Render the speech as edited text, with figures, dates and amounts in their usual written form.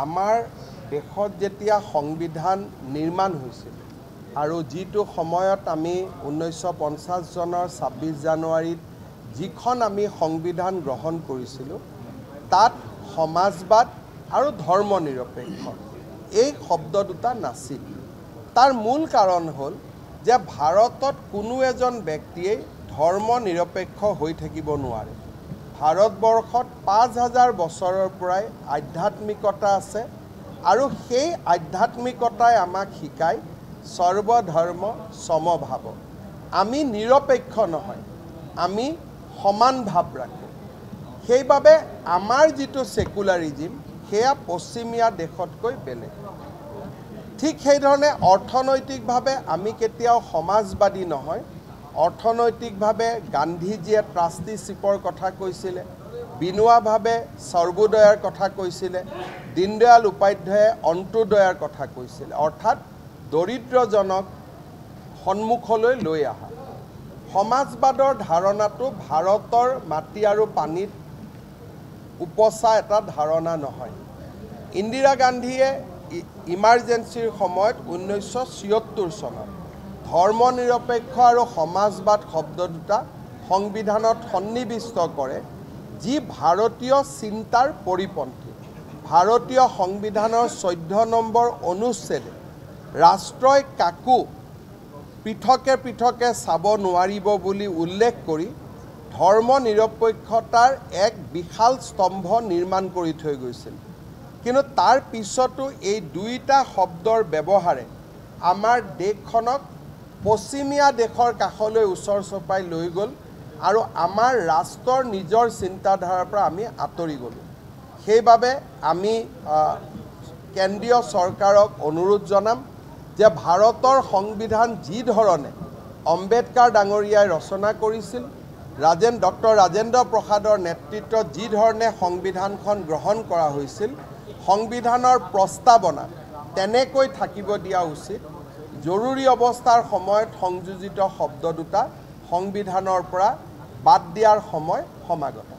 আমাৰ দেশত যেতিয়া সংবিধান নিৰ্মাণ হৈছিল আৰু যিটো সময়ত আমি 1950 চনৰ 26 জানুৱাৰীত যিখন আমি সংবিধান গ্ৰহণ কৰিছিলোঁ তাত সমাজবাদ আৰু ধৰ্মনিৰপেক্ষ এই শব্দ দুটা নাছিল। তাৰ মূল কাৰণ হ'ল যে ভাৰতত কোনো এজন ব্যক্তিয়ে ধৰ্মনিৰপেক্ষ হৈ থাকিব নোৱাৰে। ভাৰতবৰ্ষত 5000 বছৰৰ পৰাই আধ্যাত্মিকতা আছে আৰু সেই আধ্যাত্মিকতাই আমাক শিকায় সৰ্বধৰ্ম সমভাৱ। আমি নিৰপেক্ষ নহয়, আমি সমান ভাৱ ৰাখোঁ। সেইবাবে আমাৰ যিটো সেকুলাৰিজিম সেয়া পশ্চিমীয়া দেশতকৈ বেলেগ। ঠিক সেইধৰণে অৰ্থনৈতিকভাৱে আমি কেতিয়াও সমাজবাদী নহয়। অৰ্থনৈতিকভাৱে গান্ধীজীয়ে ট্ৰাষ্টিশ্বিপৰ কথা কৈছিলে, বিনোৱাভাৱে সৰ্বোদয়ৰ কথা কৈছিলে, দীনদয়াল উপাধ্যায়ে অন্ত্যোদয়ৰ কথা কৈছিলে, অৰ্থাৎ দৰিদ্ৰজনক সন্মুখলৈ লৈ অহা। সমাজবাদৰ ধাৰণাটো ভাৰতৰ মাটি আৰু পানীত উপচা এটা ধাৰণা নহয়। ইন্দিৰা গান্ধীয়ে ইমাৰ্জেঞ্চিৰ সময়ত 1976 চনত ধৰ্মনিৰপেক্ষ আৰু সমাজবাদ শব্দ দুটা সংবিধানত সন্নিৱিষ্ট কৰে, যি ভাৰতীয় চিন্তাৰ পৰিপন্থী। ভাৰতীয় সংবিধানৰ 14 নম্বৰ অনুচ্ছেদে ৰাষ্ট্ৰই কাকো পৃথকে পৃথকে চাব নোৱাৰিব বুলি উল্লেখ কৰি ধৰ্মনিৰপেক্ষতাৰ এক বিশাল স্তম্ভ নিৰ্মাণ কৰি থৈ গৈছিল। কিন্তু তাৰ পিছতো এই দুইটা শব্দৰ ব্যৱহাৰে আমাৰ দেশখনক পশ্চিমীয়া দেশৰ কাষলৈ ওচৰ চপাই লৈ গ'ল আৰু আমাৰ ৰাষ্ট্ৰৰ নিজৰ চিন্তাধাৰাৰ পৰা আমি আঁতৰি গ'লোঁ। সেইবাবে আমি কেন্দ্ৰীয় চৰকাৰক অনুৰোধ জনাম যে ভাৰতৰ সংবিধান যি ধৰণে আম্বেদকাৰ ডাঙৰীয়াই ৰচনা কৰিছিল, ডক্টৰ ৰাজেন্দ্ৰ প্ৰসাদৰ নেতৃত্বত যি ধৰণে সংবিধানখন গ্ৰহণ কৰা হৈছিল, সংবিধানৰ প্ৰস্তাৱনা তেনেকৈ থাকিব দিয়া উচিত। জৰুৰী অৱস্থাৰ সময়ত সংযোজিত শব্দ দুটা সংবিধানৰ পৰা বাদ দিয়াৰ সময় সমাগত।